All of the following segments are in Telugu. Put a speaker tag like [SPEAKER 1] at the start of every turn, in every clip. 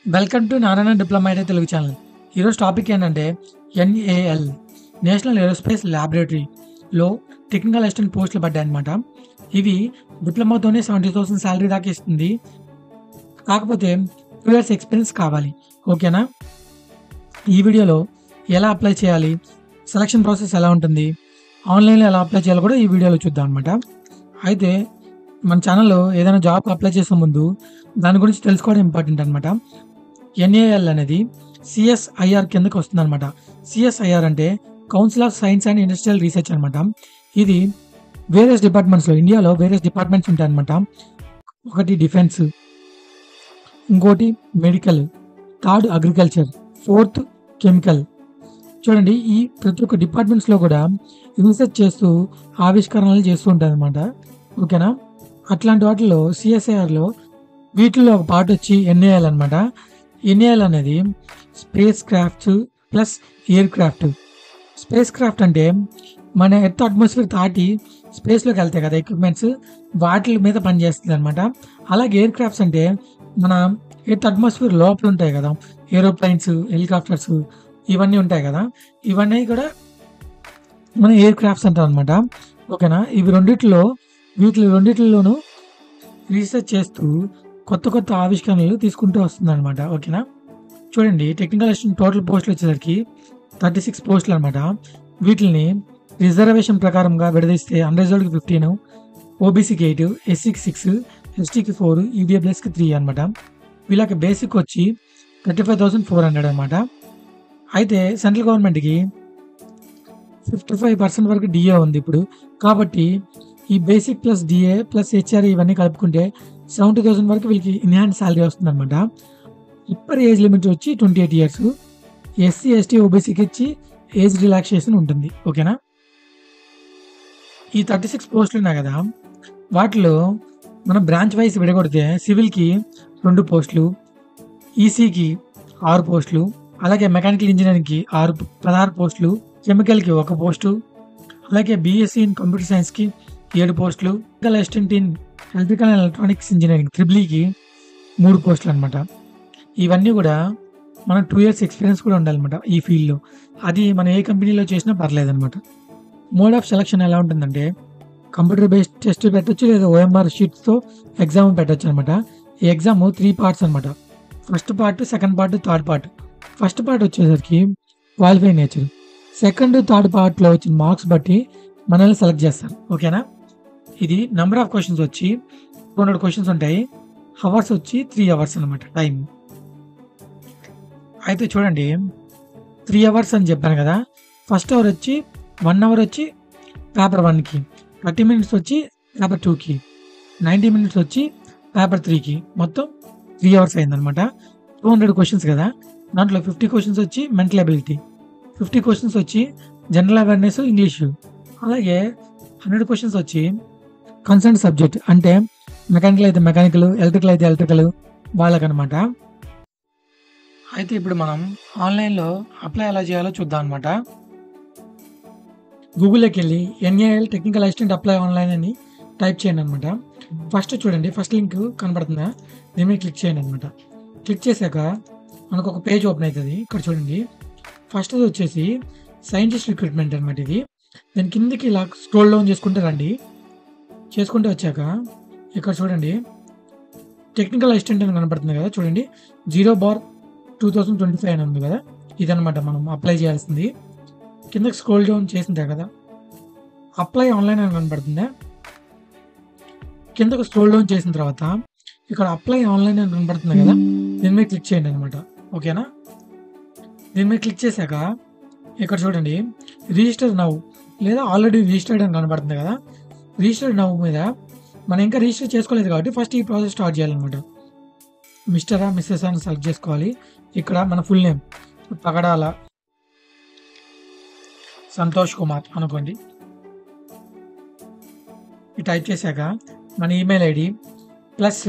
[SPEAKER 1] Welcome to Narayana diploma IT Telugu channel. ఈరోజు టాపిక్ ఏంటంటే ఎన్ఏఎల్ నేషనల్ ఏరోస్పేస్ ల్యాబొరేటరీలో టెక్నికల్ అసిస్టెంట్ పోస్టులు పడ్డాయి అనమాట. ఇవి డిప్లొమాతోనే 70,000 శాలరీ దాకా ఇస్తుంది. కాకపోతే 2 years ఎక్స్పీరియన్స్ కావాలి. ఓకేనా? ఈ వీడియోలో ఎలా అప్లై చేయాలి, సెలక్షన్ ప్రాసెస్ ఎలా ఉంటుంది, ఆన్లైన్లో ఎలా అప్లై చేయాలో కూడా ఈ వీడియోలో చూద్దాం అనమాట. అయితే మన ఛానల్లో ఏదైనా జాబ్ అప్లై చేసే ముందు దాని గురించి తెలుసుకోవడం ఇంపార్టెంట్ అనమాట. ఎన్ఏఎల్ అనేది సిఎస్ఐఆర్ కిందకి వస్తుంది అనమాట. సిఎస్ఐఆర్ అంటే council of science and industrial research అనమాట. ఇది వేరియస్ డిపార్ట్మెంట్స్లో, ఇండియాలో వేరియస్ డిపార్ట్మెంట్స్ ఉంటాయి అనమాట. ఒకటి డిఫెన్స్, ఇంకోటి medical, third agriculture, fourth chemical. చూడండి, ఈ ప్రతి ఒక్క డిపార్ట్మెంట్స్లో కూడా రీసెర్చ్ చేస్తూ ఆవిష్కరణలు చేస్తూ ఉంటారు అనమాట. ఓకేనా? అట్లాంటి వాటిలో సిఎస్ఐఆర్లో వీటిలో ఒక పార్ట్ వచ్చి ఎన్ఏఎల్ అనమాట. ఎన్ఏఎల్ అనేది space crafts plus air craft. Space craft అంటే మన ఎర్త్ అట్మాస్ఫియర్ దాటి స్పేస్లోకి వెళ్తాయి కదా ఎక్విప్మెంట్స్, వాటి మీద పనిచేస్తుంది అనమాట. అలాగే ఎయిర్ క్రాఫ్ట్స్ అంటే మన ఎర్త్ అట్మాస్ఫియర్ లోపల ఉంటాయి కదా, ఏరోప్లైన్స్, హెలికాప్టర్స్, ఇవన్నీ ఉంటాయి కదా, ఇవన్నీ కూడా మన ఎయిర్ క్రాఫ్ట్స్ అంటాం అనమాట. ఓకేనా? వీటి రెండిట్లోనూ రీసెర్చ్ చేస్తూ కొత్త కొత్త ఆవిష్కరణలు తీసుకుంటూ వస్తుంది అనమాట. ఓకేనా? చూడండి, టెక్నికల్ అసిస్టెంట్ టోటల్ పోస్టులు వచ్చేసరికి 36 పోస్టులు అనమాట. వీటిని రిజర్వేషన్ ప్రకారంగా విడదీస్తే అన్రిజర్వ్డ్కి 15, ఓబీసీకి 8, ఎస్సీకి 6, ఎస్టీకి 4, ఈడబ్ల్యూఎస్కి 3 అనమాట. వీళ్ళకి బేసిక్ వచ్చి 35,400 అనమాట. అయితే సెంట్రల్ గవర్నమెంట్కి 55% వరకు డిఏ ఉంది ఇప్పుడు. కాబట్టి ఈ basic plus DA plus HR ఇవన్నీ కలుపుకుంటే 70,000 వరకు వీళ్ళకి ఇన్హాండ్ శాలరీ వస్తుంది అనమాట. ఇప్పటి ఏజ్ లిమిట్ వచ్చి 28 years. ఎస్సీ ఎస్టీ ఓబీసీకి ఇచ్చి ఏజ్ రిలాక్సేషన్ ఉంటుంది. ఓకేనా? ఈ 36 పోస్టులు ఉన్నాయి కదా, వాటిలో మనం బ్రాంచ్ వైజ్ విడగొడితే సివిల్కి 2 పోస్టులు, ఈసీకి 6 పోస్టులు, అలాగే మెకానికల్ ఇంజనీరింగ్కి 16 పోస్టులు, కెమికల్కి 1 పోస్టు, అలాగే బీఎస్సీ ఇన్ కంప్యూటర్ సైన్స్కి 7 పోస్టులు, technical assistant in electrical and electronics engineering త్రిబుల్ఈకి 3 పోస్టులు అనమాట. ఇవన్నీ కూడా మన 2 years ఎక్స్పీరియన్స్ కూడా ఉండాలన్నమాట ఈ ఫీల్డ్లో. అది మనం ఏ కంపెనీలో చేసినా పర్లేదన్నమాట. మోడ్ ఆఫ్ సెలక్షన్ ఎలా ఉంటుందంటే కంప్యూటర్ బేస్డ్ టెస్ట్ పెట్టచ్చు, లేదా ఓఎంఆర్ షీట్స్తో ఎగ్జామ్ పెట్టచ్చు అనమాట. ఈ ఎగ్జామ్ 3 parts అనమాట. First part, second part, third part. First part వచ్చేసరికి క్వాలిఫై నేచర్. సెకండ్, థర్డ్ పార్ట్లో వచ్చిన మార్క్స్ బట్టి మనల్ని సెలెక్ట్ చేస్తారు. ఓకేనా? ఇది నెంబర్ ఆఫ్ క్వశ్చన్స్ వచ్చి 200 క్వశ్చన్స్ ఉంటాయి. అవర్స్ వచ్చి 3 hours అనమాట టైం. అయితే చూడండి, 3 hours అని చెప్పాను కదా. ఫస్ట్ అవర్ వచ్చి 1 hour వచ్చి పేపర్ 1కి, 30 minutes వచ్చి పేపర్ 2కి, 90 minutes వచ్చి పేపర్ 3కి. మొత్తం 3 hours అయిందనమాట. 200 క్వశ్చన్స్ కదా, దాంట్లో 50 questions వచ్చి మెంటల్ ఎబిలిటీ, 50 questions వచ్చి జనరల్ అవేర్నెస్ ఇంగ్లీషు, అలాగే 100 questions వచ్చి కన్సర్న్ సబ్జెక్ట్, అంటే మెకానికల్ అయితే మెకానికల్, ఎలక్ట్రికల్ అయితే ఎలక్ట్రికల్ వాళ్ళకనమాట. అయితే ఇప్పుడు మనం ఆన్లైన్లో అప్లై ఎలా చేయాలో చూద్దాం అనమాట. గూగుల్లోకి వెళ్ళి NAL technical assistant apply online అని టైప్ చేయండి అనమాట. ఫస్ట్ చూడండి, ఫస్ట్ లింక్ కనబడుతుందా, దీని మీద క్లిక్ చేయండి అనమాట. క్లిక్ చేశాక మనకు ఒక పేజ్ ఓపెన్ అవుతుంది. ఇక్కడ చూడండి, ఫస్ట్ వచ్చేసి సైంటిస్ట్ రిక్రూట్మెంట్ అనమాట. ఇది దాని కిందకి ఇలా స్క్రోల్ డౌన్ చేసుకుంటే రండి. చేసుకుంటూ వచ్చాక ఇక్కడ చూడండి, టెక్నికల్ అసిస్టెంట్ అని కనబడుతుంది కదా, చూడండి 0/2025 అని ఉంది కదా, ఇదనమాట మనం అప్లై చేయాల్సింది. కిందకి స్క్రోల్ డౌన్ చేసిందే కదా, అప్లై ఆన్లైన్ అని కనబడుతుందా. కిందకు స్క్రోల్ డౌన్ చేసిన తర్వాత ఇక్కడ అప్లై ఆన్లైన్ అని కనబడుతుంది కదా, దీని మీద క్లిక్ చేయండి అనమాట. ఓకేనా? దీని మీద క్లిక్ చేశాక ఇక్కడ చూడండి, రిజిస్టర్ నౌ లేదా ఆల్రెడీ రిజిస్టర్డ్ అని కనబడుతుంది కదా, రిజిస్టర్ నౌ మీద మనం ఇంకా రిజిస్టర్ చేసుకోలేదు కాబట్టి ఫస్ట్ ఈ ప్రాసెస్ స్టార్ట్ చేయాలన్నమాట. మిస్టరా మిస్సెస్ అని సెలెక్ట్ చేసుకోవాలి. ఇక్కడ మన ఫుల్ నేమ్ పగడాల సంతోష్ కుమార్ అనుకోండి. ఇది టైప్ చేశాక మన ఈమెయిల్ ఐడి ప్లస్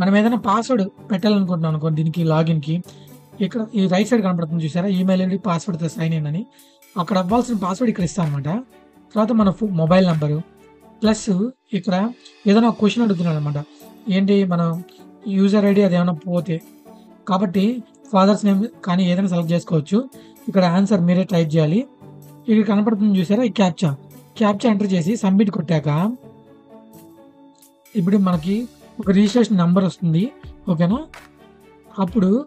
[SPEAKER 1] మనం ఏదైనా పాస్వర్డ్ పెట్టాలనుకుంటున్నాం అనుకోండి, దీనికి లాగిన్కి ఇక్కడ ఈ రైట్ సైడ్ కనబడుతుంది చూసారా, ఈమెయిల్ ఐడి పాస్వర్డ్తో సైన్ ఇన్ అని. అక్కడ అవ్వాల్సిన పాస్వర్డ్ ఇక్కడ ఇస్తాం అనమాట. తర్వాత మన మొబైల్ నెంబరు ప్లస్ ఇక్కడ ఏదైనా ఒక క్వశ్చన్ అడుగుతున్నాడు అనమాట. ఏంటి, మనం యూజర్ ఐడి అది ఏమైనా పోతే కాబట్టి ఫాదర్స్ నేమ్ కానీ ఏదైనా సెలెక్ట్ చేసుకోవచ్చు. ఇక్కడ ఆన్సర్ మీరే టైప్ చేయాలి. ఇక్కడ కనపడుతుంది చూసారా ఈ క్యాప్చా. క్యాప్చా ఎంటర్ చేసి సబ్మిట్ కొట్టాక ఇప్పుడు మనకి ఒక రిజిస్ట్రేషన్ నంబర్ వస్తుంది. ఓకేనా? అప్పుడు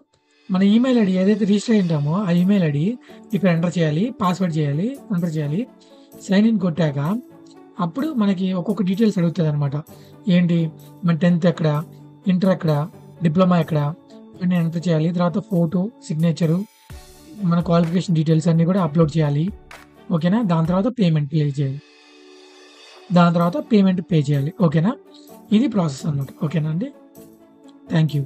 [SPEAKER 1] మన ఈమెయిల్ ఐడి ఏదైతే రిజిస్టర్ అయి ఉంటామో ఆ ఈమెయిల్ ఐడి ఇక్కడ ఎంటర్ చేయాలి. పాస్వర్డ్ చేయాలి, ఎంటర్ చేయాలి. సైన్ ఇన్ కొట్టాక అప్పుడు మనకి ఒక్కొక్క డీటెయిల్స్ అడుగుతదనమాట. ఏంటి మన 10th ఎక్కడ, ఇంటర్ ఎక్కడ, డిప్లొమా ఎక్కడ అన్నీ ఎంటర్ చేయాలి. తర్వాత ఫోటో, సిగ్నేచరు, మన క్వాలిఫికేషన్ డీటెయిల్స్ అన్నీ కూడా అప్లోడ్ చేయాలి. ఓకేనా? దాని తర్వాత పేమెంట్ పే చేయాలి. ఓకేనా? ఇది ప్రాసెస్ అన్నమాట. ఓకేనా అండి? Thank you.